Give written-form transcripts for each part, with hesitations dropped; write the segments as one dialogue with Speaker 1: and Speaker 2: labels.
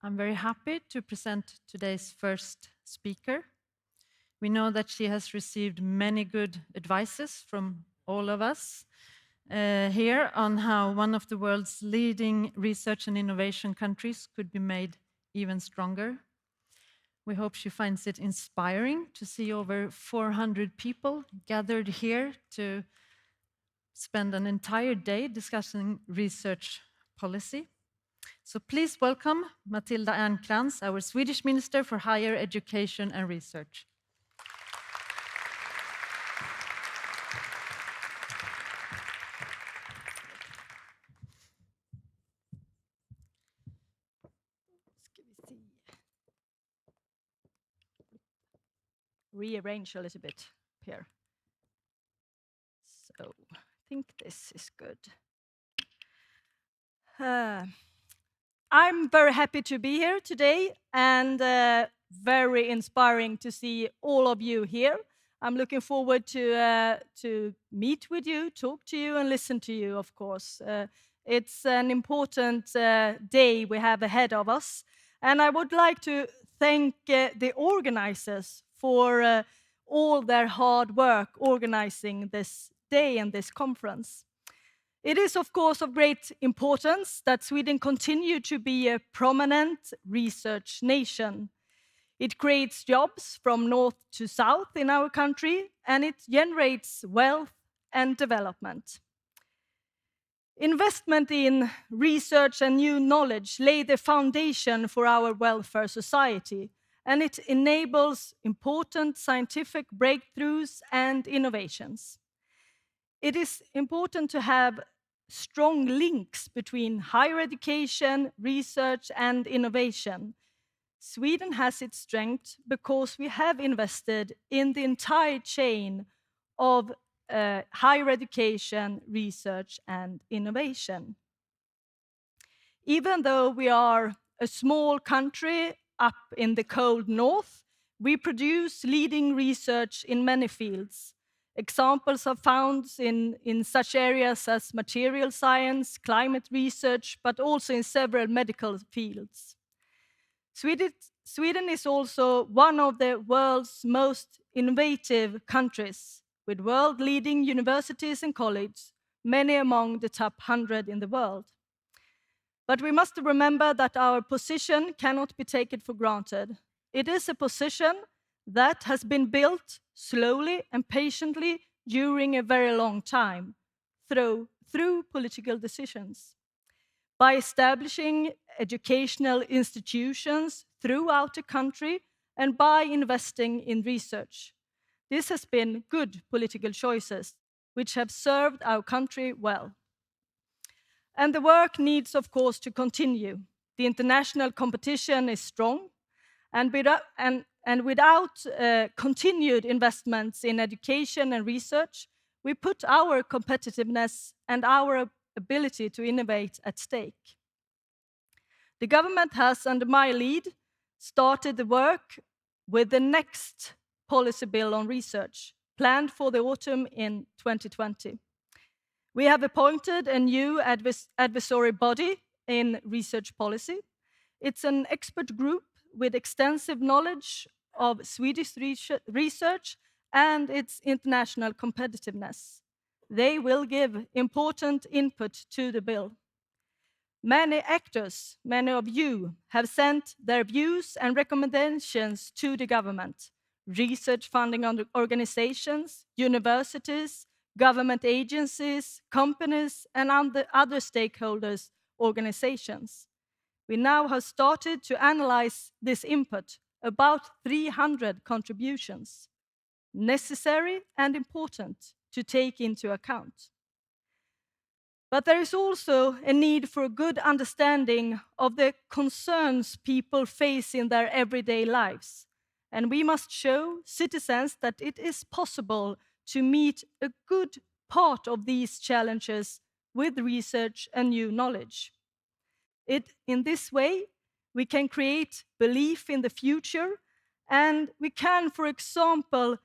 Speaker 1: I'm very happy to present today's first speaker. We know that she has received many good advices from all of us here on how one of the world's leading research and innovation countries could be made even stronger. We hope she finds it inspiring to see over 400 people gathered here to spend an entire day discussing research policy. So please welcome Matilda Ernkrans, our Swedish Minister for Higher Education and Research.
Speaker 2: Rearrange a little bit here. So I think this is good. I'm very happy to be here today and very inspiring to see all of you here. I'm looking forward to meet with you, talk to you, and listen to you, of course. It's an important day we have ahead of us. And I would like to thank the organizers for all their hard work organizing this day and this conference. It is, of course, of great importance that Sweden continue to be a prominent research nation. It creates jobs from north to south in our country, and it generates wealth and development. Investment in research and new knowledge lay the foundation for our welfare society, and it enables important scientific breakthroughs and innovations. It is important to have strong links between higher education, research, and innovation. Sweden has its strength because we have invested in the entire chain of higher education, research, and innovation. Even though we are a small country up in the cold north, we produce leading research in many fields. Examples are found in such areas as material science, climate research, but also in several medical fields. Sweden is also one of the world's most innovative countries, with world-leading universities and colleges, many among the top 100 in the world. But we must remember that our position cannot be taken for granted. It is a position that has been built slowly and patiently during a very long time through political decisions. By establishing educational institutions throughout the country and by investing in research. This has been good political choices, which have served our country well. And the work needs, of course, to continue. The international competition is strong, and without continued investments in education and research, we put our competitiveness and our ability to innovate at stake. The government has, under my lead, started the work with the next policy bill on research, planned for the autumn in 2020. We have appointed a new advisory body in research policy. It's an expert group with extensive knowledge of Swedish research and its international competitiveness. They will give important input to the bill. Many actors, many of you, have sent their views and recommendations to the government. Research funding organizations, universities, government agencies, companies, and other stakeholders' organizations. We now have started to analyze this input, about 300 contributions, necessary and important to take into account. But there is also a need for a good understanding of the concerns people face in their everyday lives. And we must show citizens that it is possible to meet a good part of these challenges with research and new knowledge. In this way, we can create belief in the future, and we can, for example,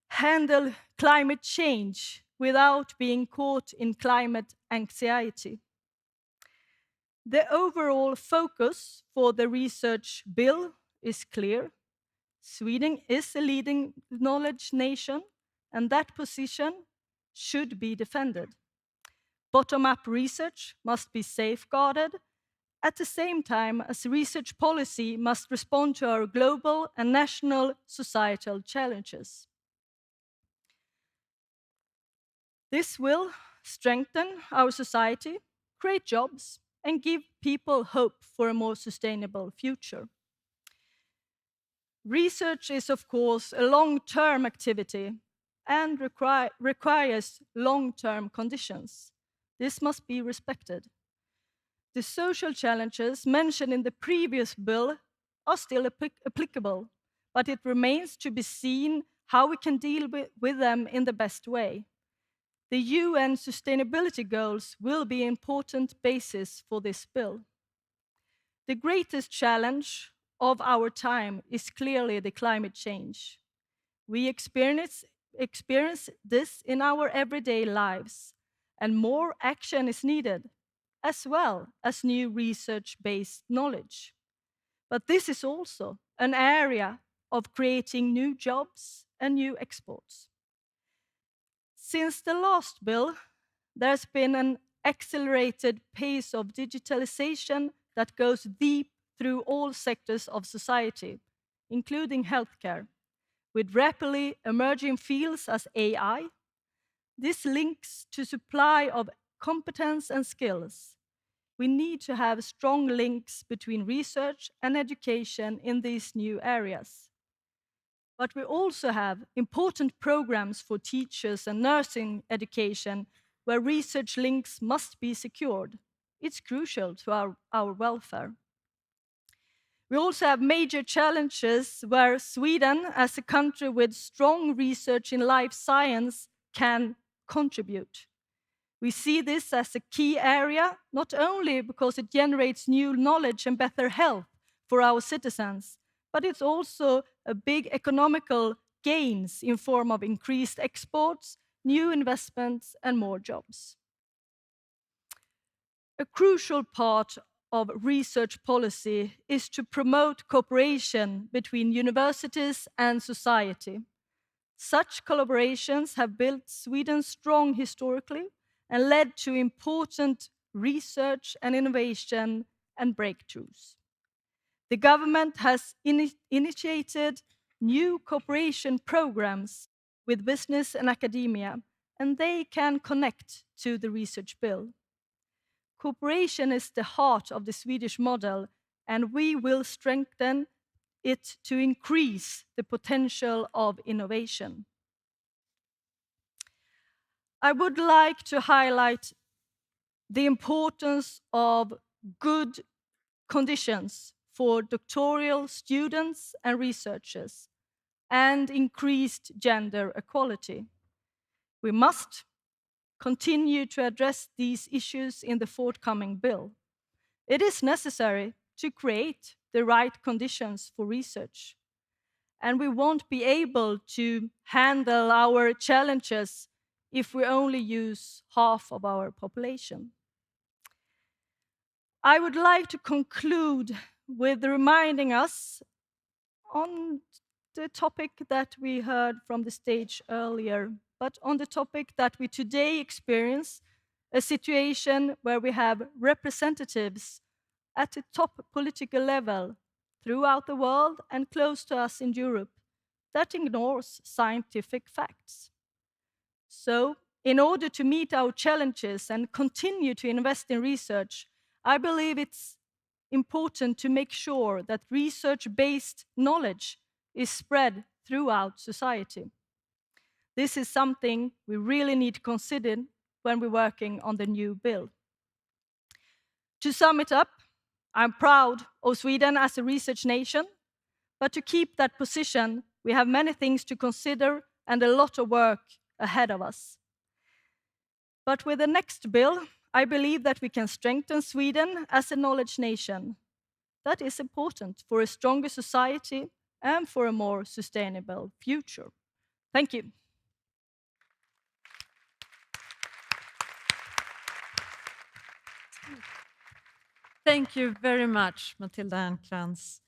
Speaker 2: handle climate change without being caught in climate anxiety. The overall focus for the research bill is clear. Sweden is a leading knowledge nation, and that position should be defended. Bottom-up research must be safeguarded at the same time as research policy must respond to our global and national societal challenges. This will strengthen our society, create jobs, and give people hope for a more sustainable future. Research is, of course, a long-term activity and requires long-term conditions. This must be respected. The social challenges mentioned in the previous bill are still applicable, but it remains to be seen how we can deal with them in the best way. The UN sustainability goals will be an important basis for this bill. The greatest challenge of our time is clearly the climate change. We experience this in our everyday lives, and more action is needed, as well as new research-based knowledge. But this is also an area of creating new jobs and new exports. Since the last bill, there's been an accelerated pace of digitalization that goes deep through all sectors of society, including healthcare, with rapidly emerging fields as AI. This links to supply of competence and skills. We need to have strong links between research and education in these new areas. But we also have important programs for teachers and nursing education where research links must be secured. It's crucial to our welfare. We also have major challenges where Sweden, as a country with strong research in life science, can contribute. We see this as a key area, not only because it generates new knowledge and better health for our citizens, but it's also a big economical gains in form of increased exports, new investments, and more jobs. A crucial part of research policy is to promote cooperation between universities and society. Such collaborations have built Sweden strong historically and led to important research and innovation and breakthroughs. The government has initiated new cooperation programs with business and academia, and they can connect to the research bill. Cooperation is the heart of the Swedish model, and we will strengthen it to increase the potential of innovation. I would like to highlight the importance of good conditions for doctoral students and researchers and increased gender equality. We must continue to address these issues in the forthcoming bill. It is necessary to create the right conditions for research, and we won't be able to handle our challenges if we only use half of our population. I would like to conclude with reminding us on the topic that we heard from the stage earlier, but on the topic that we today experience, a situation where we have representatives at the top political level throughout the world and close to us in Europe that ignores scientific facts. So, in order to meet our challenges and continue to invest in research, I believe it's important to make sure that research-based knowledge is spread throughout society. This is something we really need to consider when we're working on the new bill. To sum it up, I'm proud of Sweden as a research nation, but to keep that position, we have many things to consider and a lot of work ahead of us. But with the next bill, I believe that we can strengthen Sweden as a knowledge nation. That is important for a stronger society and for a more sustainable future. Thank you.
Speaker 1: Thank you very much, Matilda Ernkrans.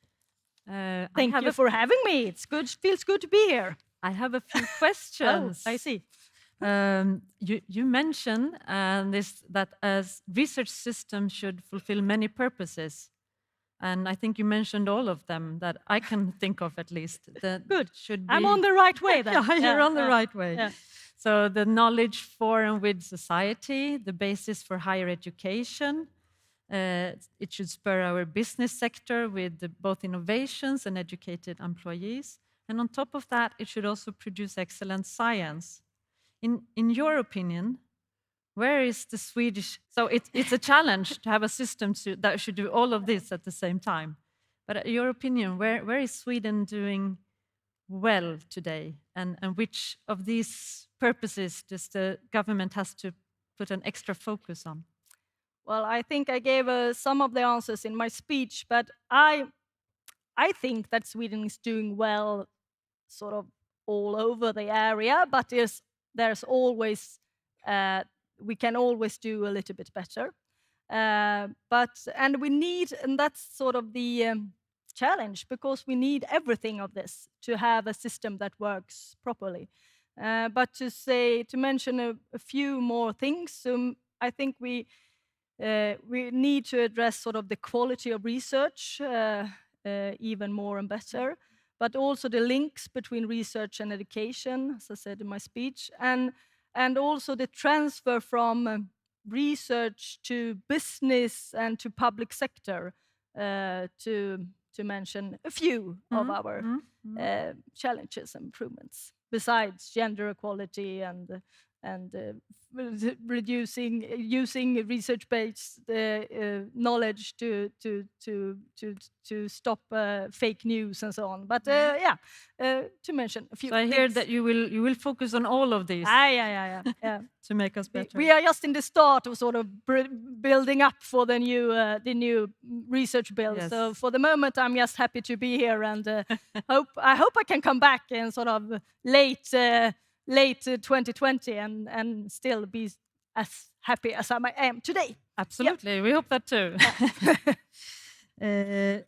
Speaker 2: Thank you for having me. It's good. Feels good to be here.
Speaker 1: I have a few questions.
Speaker 2: Oh, I see.
Speaker 1: You mentioned that as research systems should fulfill many purposes, and I think you mentioned all of them that I can think of at least. That
Speaker 2: Good.
Speaker 1: should be.
Speaker 2: I'm on the right way then.
Speaker 1: Yeah, you're on the right way.
Speaker 2: Yeah.
Speaker 1: So the knowledge for and with society, the basis for higher education. It should spur our business sector with both innovations and educated employees. And on top of that, it should also produce excellent science. In your opinion, where is the Swedish? So it's a challenge to have a system that should do all of this at the same time. But in your opinion, where is Sweden doing well today? And which of these purposes does the government has to put an extra focus on?
Speaker 2: Well, I think I gave some of the answers in my speech, but I think that Sweden is doing well sort of all over the area, but there's always we can always do a little bit better. And that's sort of the challenge, because we need everything of this to have a system that works properly. But to mention a few more things, I think we need to address sort of the quality of research even more and better, but also the links between research and education, as I said in my speech, and also the transfer from research to business and to public sector, to mention a few of our challenges and improvements, besides gender equality and using research-based knowledge to stop fake news and so on. But to mention a few.
Speaker 1: So I hear that you will focus on all of these.
Speaker 2: Yeah.
Speaker 1: To make us better.
Speaker 2: We are just in the start of sort of building up for the new research bill.
Speaker 1: Yes.
Speaker 2: So for the moment, I'm just happy to be here, and I hope I can come back in sort of late 2020 and still be as happy as I am today.
Speaker 1: Absolutely, yeah. We hope that too. And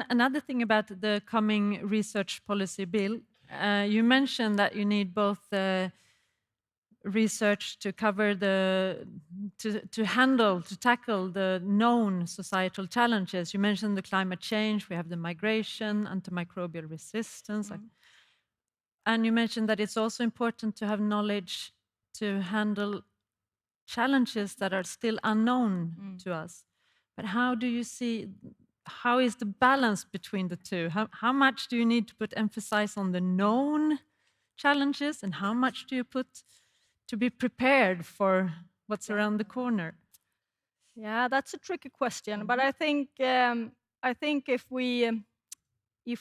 Speaker 1: another thing about the coming research policy bill, you mentioned that you need both research to cover to tackle the known societal challenges. You mentioned the climate change, we have the migration, antimicrobial resistance. And you mentioned that it's also important to have knowledge to handle challenges that are still unknown to us. But how do you see, how is the balance between the two? How much do you need to put emphasis on the known challenges, and how much do you put to be prepared for what's around the corner?
Speaker 2: Yeah, that's a tricky question. But I think if we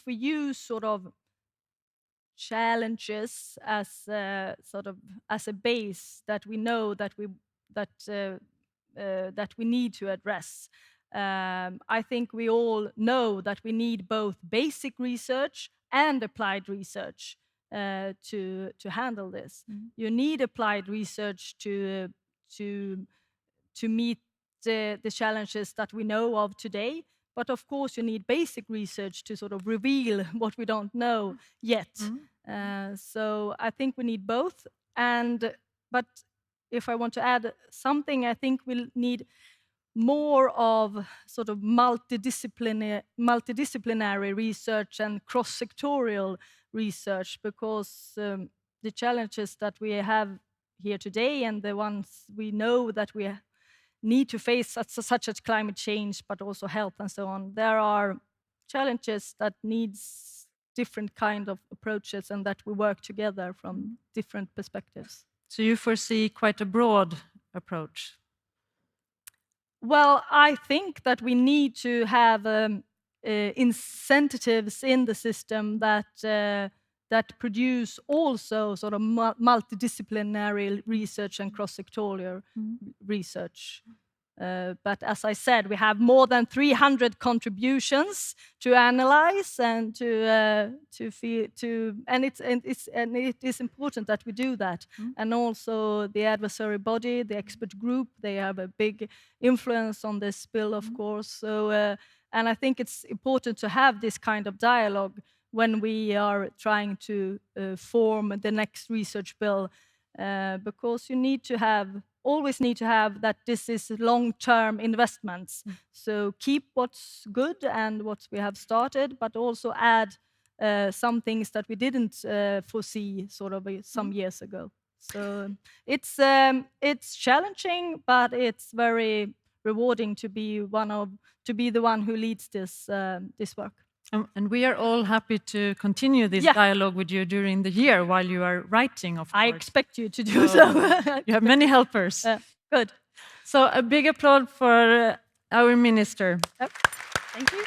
Speaker 2: use sort of challenges as sort of as a base that we know that we need to address, I think we all know that we need both basic research and applied research to handle this. You need applied research to meet the challenges that we know of today. But of course, you need basic research to sort of reveal what we don't know yet. So I think we need both. But if I want to add something, I think we'll need more of sort of multidisciplinary research and cross-sectorial research, because the challenges that we have here today and the ones we know that we need to face, such as climate change, but also health and so on, there are challenges that needs different kind of approaches, and that we work together from different perspectives.
Speaker 1: So you foresee quite a broad approach?
Speaker 2: Well, I think that we need to have incentives in the system that produce also sort of multidisciplinary research and cross-sectorial research. But as I said, we have more than 300 contributions to analyze and it is important that we do that. And also the adversary body, the expert group, they have a big influence on this bill, of course. So, and I think it's important to have this kind of dialogue when we are trying to form the next research bill, because you always need to have that this is long-term investments. So keep what's good and what we have started, but also add some things that we didn't foresee sort of some years ago. So it's challenging, but it's very rewarding to be the one who leads this work.
Speaker 1: And we are all happy to continue this dialogue with you during the year while you are writing, of course.
Speaker 2: I expect you to do so.
Speaker 1: You have many helpers.
Speaker 2: Good.
Speaker 1: So a big applause for our minister.
Speaker 2: Thank you.